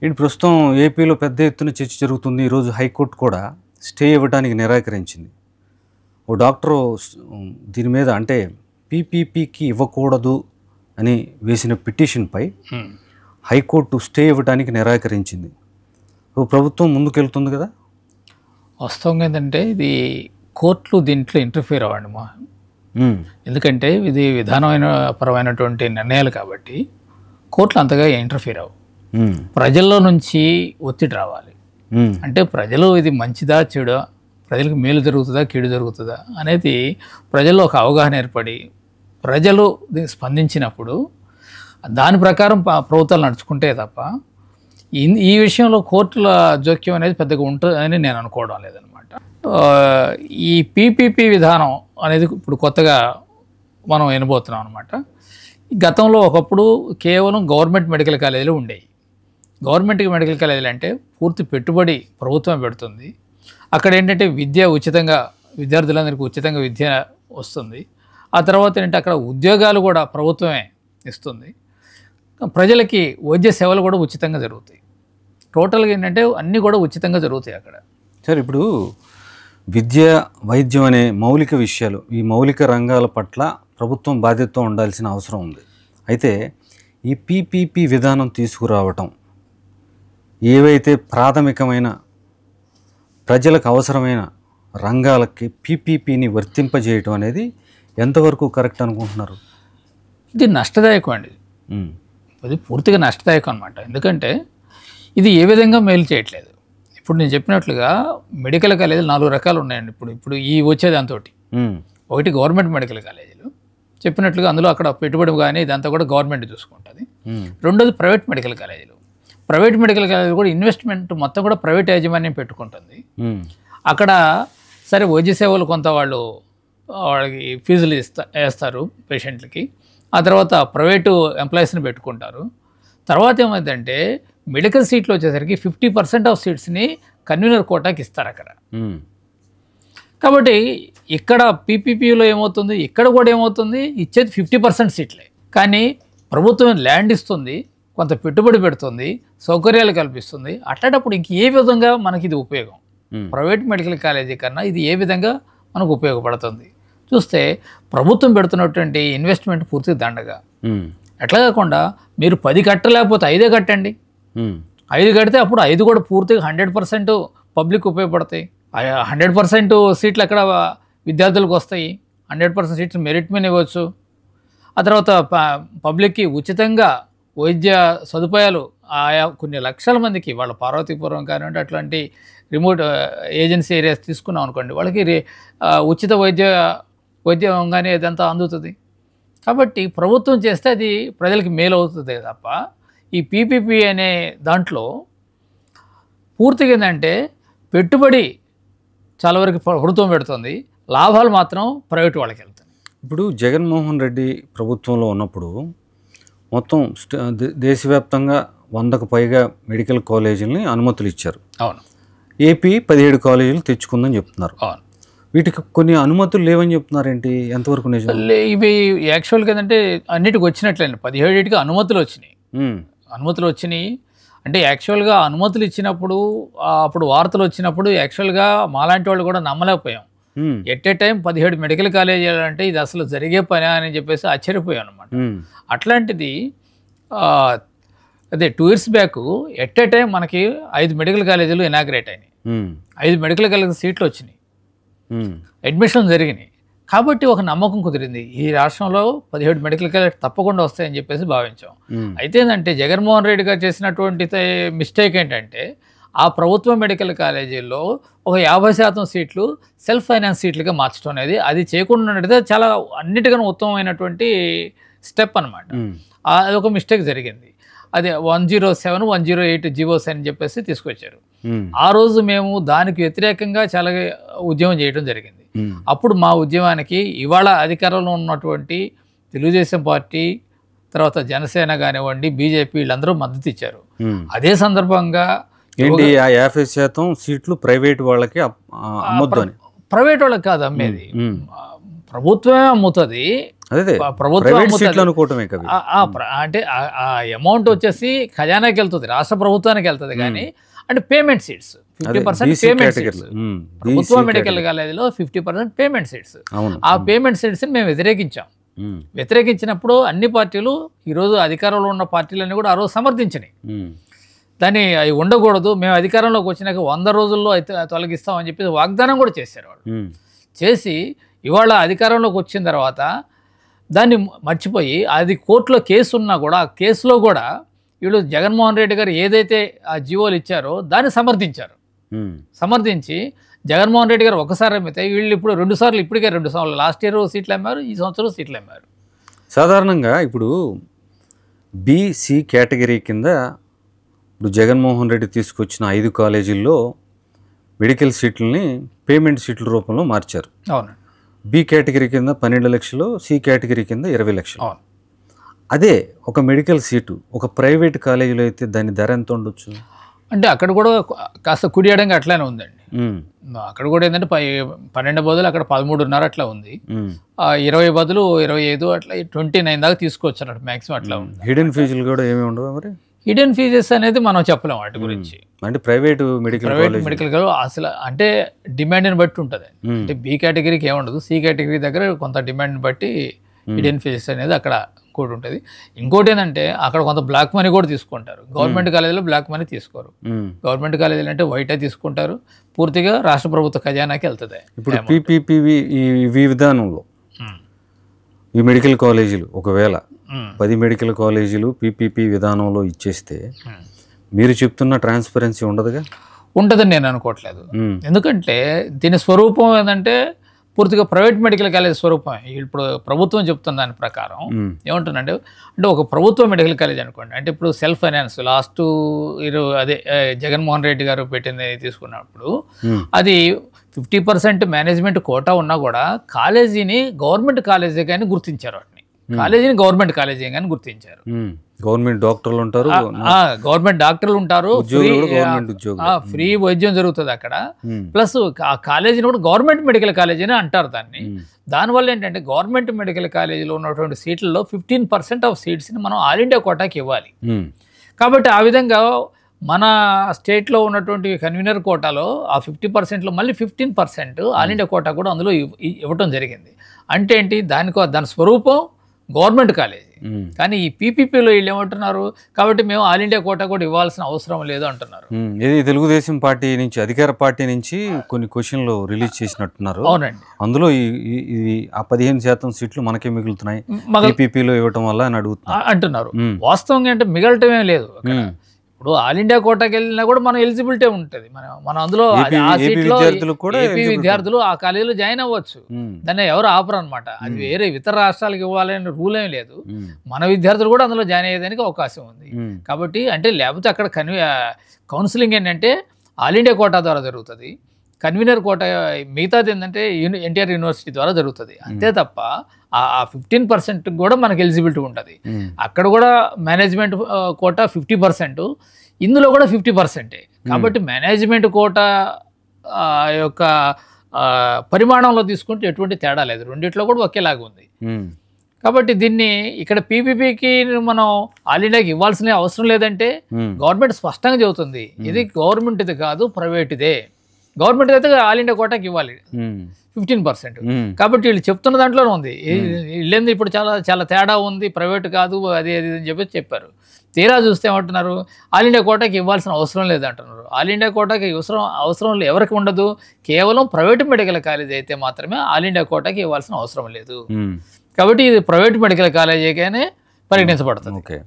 ఇది ప్రస్తుతం ఏపీలో పెద్ద ఎత్తున చర్చ జరుగుతుంది. ఈరోజు హైకోర్టు కూడా స్టే ఇవ్వడానికి నిరాకరించింది. ఓ డాక్టరు దీని మీద అంటే పీపీపీకి ఇవ్వకూడదు అని వేసిన పిటిషన్పై హైకోర్టు స్టే ఇవ్వడానికి నిరాకరించింది. ఓ ప్రభుత్వం ముందుకెళ్తుంది కదా. వాస్తవంగా ఏంటంటే ఇది కోర్టులు దీంట్లో ఇంటర్ఫియర్ అవ్వండి మా ఎందుకంటే ఇది విధానమైన పరమైనటువంటి నిర్ణయాలు కాబట్టి కోర్టులు అంతగా ఇంటర్ఫియర్ అవ్వవు. ప్రజల్లో నుంచి ఒత్తిడి రావాలి. అంటే ప్రజలు ఇది మంచిదా చెడా, ప్రజలకు మేలు జరుగుతుందా కీడు జరుగుతుందా అనేది ప్రజల్లో ఒక అవగాహన ఏర్పడి ప్రజలు స్పందించినప్పుడు దాని ప్రకారం ప్రభుత్వాలు నడుచుకుంటే తప్ప ఈ విషయంలో కోర్టుల జోక్యం అనేది పెద్దగా ఉంటుందని నేను అనుకోవడం లేదనమాట. ఈ పీపీపీ విధానం అనేది ఇప్పుడు కొత్తగా మనం వినబోతున్నాం అనమాట. గతంలో ఒకప్పుడు కేవలం గవర్నమెంట్ మెడికల్ కాలేజీలు ఉండేవి. గవర్నమెంట్ మెడికల్ కాలేజీలు అంటే పూర్తి పెట్టుబడి ప్రభుత్వం పెడుతుంది. అక్కడ ఏంటంటే విద్య ఉచితంగా, విద్యార్థులందరికీ ఉచితంగా విద్య వస్తుంది. ఆ తర్వాత ఏంటంటే అక్కడ ఉద్యోగాలు కూడా ప్రభుత్వమే ఇస్తుంది. ప్రజలకి వైద్య సేవలు కూడా ఉచితంగా జరుగుతాయి. టోటల్గా ఏంటంటే అన్నీ కూడా ఉచితంగా జరుగుతాయి అక్కడ. సరే, ఇప్పుడు విద్య, వైద్యం అనే మౌలిక విషయాలు, ఈ మౌలిక రంగాల పట్ల ప్రభుత్వం బాధ్యతతో ఉండాల్సిన అవసరం ఉంది. అయితే ఈ పీపీపీ విధానం తీసుకురావటం, ఏవైతే ప్రాథమికమైన ప్రజలకు అవసరమైన రంగాలకి పీపీపీని వర్తింపజేయటం అనేది ఎంతవరకు కరెక్ట్ అనుకుంటున్నారు? ఇది నష్టదాయకం అండి. అది పూర్తిగా నష్టదాయకం అనమాట. ఎందుకంటే ఇది ఏ విధంగా మేలు చేయట్లేదు. ఇప్పుడు నేను చెప్పినట్లుగా మెడికల్ కాలేజీలు 4 రకాలు ఉన్నాయండి. ఇప్పుడు ఈ వచ్చేదాంతో ఒకటి గవర్నమెంట్ మెడికల్ కాలేజీలు చెప్పినట్లుగా, అందులో అక్కడ పెట్టుబడి కానీ ఇదంతా కూడా గవర్నమెంట్ చూసుకుంటుంది. రెండోది ప్రైవేట్ మెడికల్ కాలేజీలు. ప్రైవేట్ మెడికల్ కాలేజీలు కూడా ఇన్వెస్ట్మెంట్ మొత్తం కూడా ప్రైవేట్ యాజమాన్యం పెట్టుకుంటుంది. అక్కడ సరే వైద్య సేవలు కొంత వాళ్ళకి ఫీజులు వేస్తారు పేషెంట్లకి. ఆ తర్వాత ప్రైవేటు ఎంప్లాయీస్ని పెట్టుకుంటారు. తర్వాత ఏమైందంటే మెడికల్ సీట్లు వచ్చేసరికి 50% ఆఫ్ సీట్స్ని కన్వీనర్ కోటాకి ఇస్తారు అక్కడ. కాబట్టి ఇక్కడ పీపీపీలో ఏమవుతుంది, ఇక్కడ కూడా ఏమవుతుంది, ఇచ్చేది 50% సీట్లే. కానీ ప్రభుత్వం ల్యాండ్ ఇస్తుంది, కొంత పెట్టుబడి పెడుతుంది, సౌకర్యాలు కల్పిస్తుంది. అట్లాంటప్పుడు ఇంక ఏ విధంగా మనకి ఇది ఉపయోగం? ప్రైవేట్ మెడికల్ కాలేజీ కన్నా ఇది ఏ విధంగా మనకు ఉపయోగపడుతుంది? చూస్తే ప్రభుత్వం పెడుతున్నటువంటి ఇన్వెస్ట్మెంట్ పూర్తిగా దండగా. ఎట్లా కాకుండా మీరు 10 కట్టలేకపోతే 5 కట్టండి. 5 కడితే అప్పుడు 5 కూడా పూర్తిగా 100% పబ్లిక్ ఉపయోగపడతాయి. 100% సీట్లు అక్కడ విద్యార్థులకు వస్తాయి. 100% సీట్లు మెరిట్ మీద ఇవ్వచ్చు. ఆ తర్వాత పబ్లిక్కి ఉచితంగా వైద్య సదుపాయాలు ఆయా కొన్ని లక్షల మందికి, వాళ్ళ పార్వతీపురం కానివ్వండి అట్లాంటి రిమోట్ ఏజెన్సీ ఏరియాస్ తీసుకున్నాం అనుకోండి, వాళ్ళకి ఉచిత వైద్యం కానీ ఇదంతా అందుతుంది. కాబట్టి ప్రభుత్వం చేస్తే అది ప్రజలకి మేలు అవుతుంది తప్ప ఈ పీపీపీ అనే దాంట్లో పూర్తిగా ఏంటంటే పెట్టుబడి చాలా వరకు ప్రభుత్వం పెడుతుంది, లాభాలు మాత్రం ప్రైవేట్ వాళ్ళకి వెళ్తాయి. ఇప్పుడు జగన్మోహన్ రెడ్డి ప్రభుత్వంలో ఉన్నప్పుడు మొత్తం దేశవ్యాప్తంగా 100కు పైగా మెడికల్ కాలేజీలని అనుమతులు ఇచ్చారు. అవును. ఏపీ 17 కాలేజీలు తెచ్చుకుందని చెప్తున్నారు. అవును. వీటికి కొన్ని అనుమతులు లేవని చెప్తున్నారేంటి? ఎంతవరకు నిజం? ఇవి యాక్చువల్గా ఏంటంటే అన్నిటికి వచ్చినట్లేండి. 17కి అనుమతులు వచ్చినాయి. అనుమతులు వచ్చినాయి అంటే యాక్చువల్గా అనుమతులు ఇచ్చినప్పుడు అప్పుడు వార్తలు వచ్చినప్పుడు యాక్చువల్గా మాలాంటి వాళ్ళు కూడా నమ్మలేకపోయాం. ఎట్ ఏ టైం 17 మెడికల్ కాలేజీలు అంటే ఇది అసలు జరిగే పని అని చెప్పేసి ఆశ్చర్యపోయాం అనమాట. అట్లాంటిది అదే 2 years back at a time మనకి 5 మెడికల్ కాలేజీలు ఇనాగ్రేట్ అయినాయి. 5 మెడికల్ కాలేజీ సీట్లు వచ్చినాయి, అడ్మిషన్ జరిగినాయి. కాబట్టి ఒక నమ్మకం కుదిరింది, ఈ రాష్ట్రంలో 17 మెడికల్ కాలేజ్ తప్పకుండా వస్తాయని చెప్పేసి భావించాం. అయితే ఏంటంటే జగన్మోహన్ రెడ్డి గారు చేసినటువంటి మిస్టేక్ ఏంటంటే ఆ ప్రభుత్వ మెడికల్ కాలేజీల్లో ఒక 50% సీట్లు సెల్ఫ్ ఫైనాన్స్ సీట్లుగా మార్చడం అనేది, అది చేయకుండా ఉన్నట్టయితే చాలా అన్నిటికన్నా ఉత్తమమైనటువంటి స్టెప్ అనమాట. అది ఒక మిస్టేక్ జరిగింది. అదే 107, 108 జీవోస్ అని చెప్పేసి తీసుకొచ్చారు. ఆ రోజు మేము దానికి వ్యతిరేకంగా చాలా ఉద్యమం చేయడం జరిగింది. అప్పుడు మా ఉద్యమానికి ఇవాళ అధికారంలో ఉన్నటువంటి తెలుగుదేశం పార్టీ, తర్వాత జనసేన కానివ్వండి, బీజేపీ వీళ్ళందరూ మద్దతు ఇచ్చారు. అదే సందర్భంగా ఏంటి ఆ 50% సీట్లు ప్రైవేట్ వాళ్ళకి అమ్మొద్దు అని? ప్రైవేట్ వాళ్ళకి కాదు అమ్మేది, ప్రభుత్వమే అమ్ముతుంది. అదే ప్రభుత్వం ప్రైవేట్ అమ్ముతుంది. సీట్లు అనుకోవటమే కదా. అంటే ఆ అమౌంట్ వచ్చేసి ఖజానాకి వెళ్తుంది, రాష్ట్ర ప్రభుత్వానికి వెళ్తుంది. కానీ అంటే పేమెంట్ సీట్స్ 50% పేమెంట్ సీట్స్. ప్రభుత్వ మెడికల్ కాలేజీలో 50% పేమెంట్ సీట్స్. ఆ పేమెంట్ సీట్స్ని మేము వ్యతిరేకించాం. వ్యతిరేకించినప్పుడు అన్ని పార్టీలు, ఈరోజు అధికారంలో ఉన్న పార్టీలన్నీ కూడా ఆ రోజు సమర్థించినాయి. దాన్ని అవి ఉండకూడదు, మేము అధికారంలోకి వచ్చినాక 100 రోజుల్లో అయితే తొలగిస్తామని చెప్పి వాగ్దానం కూడా చేశారు వాళ్ళు. చేసి ఇవాళ అధికారంలోకి వచ్చిన తర్వాత దాన్ని మర్చిపోయి, అది కోర్టులో కేసు ఉన్నా కూడా ఆ కేసులో కూడా వీళ్ళు జగన్మోహన్ రెడ్డి గారు ఏదైతే ఆ జీవోలు ఇచ్చారో దాన్ని సమర్థించారు. సమర్థించి జగన్మోహన్ రెడ్డి గారు ఒకసారి అమ్మితే వీళ్ళు ఇప్పుడు 2 సార్లు, ఇప్పటికే 2 సార్లు, లాస్ట్ ఇయర్ సీట్లు అమ్మారు, ఈ సంవత్సరం సీట్లు అమ్మారు. సాధారణంగా ఇప్పుడు బీసీ కేటగిరీ కింద ఇప్పుడు జగన్మోహన్ రెడ్డి తీసుకొచ్చిన 5 కాలేజీల్లో మెడికల్ సీట్లని పేమెంట్ సీట్ల రూపంలో మార్చారు. అవునండి. బి కేటగిరీ కింద 12 లక్షలు, సి కేటగిరీ కింద 20 లక్షలు. అవును. అదే ఒక మెడికల్ సీటు ఒక ప్రైవేట్ కాలేజీలో అయితే దాని ధర ఎంత ఉండొచ్చు? అంటే అక్కడ కూడా కాస్త కుడియడంగా అట్లానే ఉందండి. అక్కడ కూడా ఏంటంటే 12 బదులు అక్కడ 13.5 అట్లా ఉంది. 20 బదులు 25 అట్లా 29 దాకా తీసుకొచ్చారు మ్యాక్సిమం అట్లా ఉంది. హిడెన్ ఫీజులు కూడా ఏమి ఉండవు మరి? హిడెన్ ఫీజెస్ అనేది మనం చెప్పలేము వాటి గురించి. అంటే ప్రైవేట్ మెడికల్ అసలు అంటే డిమాండ్ని బట్టి ఉంటుంది. అంటే బి కేటగిరీకి ఏముండదు, సి కేటగిరీ దగ్గర కొంత డిమాండ్ని బట్టి హిడెన్ ఫీజెస్ అనేది అక్కడ కూడా ఉంటుంది. ఇంకోటి ఏంటంటే అక్కడ కొంత బ్లాక్ మనీ కూడా తీసుకుంటారు. గవర్నమెంట్ కాలేజీలో బ్లాక్ మనీ తీసుకోరు. గవర్నమెంట్ కాలేజీలు అంటే వైటే తీసుకుంటారు, పూర్తిగా రాష్ట్ర ప్రభుత్వ ఖజానాకి వెళ్తుంది. ఇప్పుడు పీపీపీ ఈ విధానంలో ఈ మెడికల్ కాలేజీలు ఒకవేళ 10 మెడికల్ కాలేజీలు పీపీపీ విధానంలో ఇచ్చేస్తే మీరు చెప్తున్న ట్రాన్స్పరెన్సీ ఉండదుగా? ఉంటుందని నేను అనుకోవట్లేదు. ఎందుకంటే దీని స్వరూపం ఏంటంటే పూర్తిగా ప్రైవేట్ మెడికల్ కాలేజ్ స్వరూపం. ఇప్పుడు ప్రభుత్వం చెప్తున్న దాని ప్రకారం ఏమంటుందంటే, అంటే ఒక ప్రభుత్వ మెడికల్ కాలేజ్ అనుకోండి, అంటే ఇప్పుడు సెల్ఫ్ ఫైనాన్స్ లాస్ట్ అదే జగన్మోహన్ రెడ్డి గారు పెట్టింది తీసుకున్నప్పుడు అది 50% మేనేజ్మెంట్ కోటా ఉన్నా కూడా కాలేజీని గవర్నమెంట్ కాలేజీ కానీ గుర్తించారు. వాటిని కాలేజీని గవర్నమెంట్ కాలేజీ కానీ గుర్తించారు. గవర్నమెంట్ డాక్టర్లు ఉంటారు, గవర్నమెంట్ డాక్టర్లు ఉంటారు, ఫ్రీ వైద్యం జరుగుతుంది అక్కడ. ప్లస్ ఆ కాలేజీని కూడా గవర్నమెంట్ మెడికల్ కాలేజీ అని అంటారు దాన్ని. దానివల్ల ఏంటంటే గవర్నమెంట్ మెడికల్ కాలేజీలో ఉన్నటువంటి సీట్లలో 15% ఆఫ్ సీట్స్ని మనం ఆల్ ఇండియా కోటాకి ఇవ్వాలి. కాబట్టి ఆ విధంగా మన స్టేట్లో ఉన్నటువంటి కన్వీనర్ కోటాలో ఆ 50%లో మళ్ళీ 15% ఆల్ ఇండియా కోటా కూడా అందులో ఇవ్వటం జరిగింది. అంటే ఏంటి, దాని స్వరూపం గవర్నమెంట్ కాలేజీ. కానీ ఈ పీపీపీలో వీళ్ళు ఏమంటున్నారు, కాబట్టి మేము ఆల్ ఇండియా కోటా కూడా ఇవ్వాల్సిన అవసరం లేదు అంటున్నారు. ఇది తెలుగుదేశం పార్టీ నుంచి, అధికార పార్టీ నుంచి కొన్ని క్వశ్చన్లు రిలీజ్ చేసినట్టున్నారు. అవునండి. అందులో ఈ ఆ 15% సీట్లు మనకే మిగులుతున్నాయి పీపీపీలో ఇవ్వటం వల్ల అని అంటున్నారు. వాస్తవంగా అంటే మిగలటమే లేదు. ఇప్పుడు ఆల్ ఇండియా కోటాకి వెళ్ళినా కూడా మనం ఎలిజిబిలిటీ ఉంటుంది. మనం అందులో ఏపీ విద్యార్థులు ఆ కాలేజీలో జాయిన్ అవ్వచ్చు. దాన్ని ఎవరు ఆపరు అనమాట. అది వేరే ఇతర రాష్ట్రాలకు ఇవ్వాలనే రూల్ ఏం లేదు. మన విద్యార్థులు కూడా అందులో జాయిన్ అయ్యేదానికి అవకాశం ఉంది. కాబట్టి అంటే లేకపోతే అక్కడ కౌన్సిలింగ్ ఏంటంటే ఆల్ ఇండియా కోటా ద్వారా జరుగుతుంది. కన్వీనర్ కోట మిగతాది ఏంటంటే ఎన్టీఆర్ యూనివర్సిటీ ద్వారా జరుగుతుంది. అంతే తప్ప ఆ 15% కూడా మనకి ఎలిజిబిలిటీ ఉంటుంది. అక్కడ కూడా మేనేజ్మెంట్ కోట 50%, ఇందులో కూడా 50%. కాబట్టి మేనేజ్మెంట్ కోట యొక్క పరిమాణంలో తీసుకుంటే ఎటువంటి తేడా లేదు, రెండిట్లో కూడా ఒకేలాగా ఉంది. కాబట్టి దీన్ని ఇక్కడ పీపీపీకి మనం ఆల్ ఇండియాకి ఇవ్వాల్సిన అవసరం లేదంటే గవర్నమెంట్ స్పష్టంగా చెబుతుంది, ఇది గవర్నమెంట్ ఇది కాదు, ప్రైవేట్ ఇదే. గవర్నమెంట్ అయితే ఆల్ ఇండియా కోటాకి ఇవ్వాలి 15%. కాబట్టి వీళ్ళు చెప్తున్న దాంట్లోనే ఉంది. వీళ్ళేంది ఇప్పుడు చాలా తేడా ఉంది, ప్రైవేట్ కాదు అది అని చెప్పారు. తీరా చూస్తే ఏమంటున్నారు, ఆల్ ఇండియా కోటాకి ఇవ్వాల్సిన అవసరం లేదంటున్నారు. ఆల్ ఇండియా కోటాకి అవసరం ఎవరికి ఉండదు, కేవలం ప్రైవేట్ మెడికల్ కాలేజ్ అయితే మాత్రమే ఆల్ ఇండియా కోటాకి ఇవ్వాల్సిన అవసరం లేదు. కాబట్టి ఇది ప్రైవేట్ మెడికల్ కాలేజీగానే పరిగణించబడుతుంది.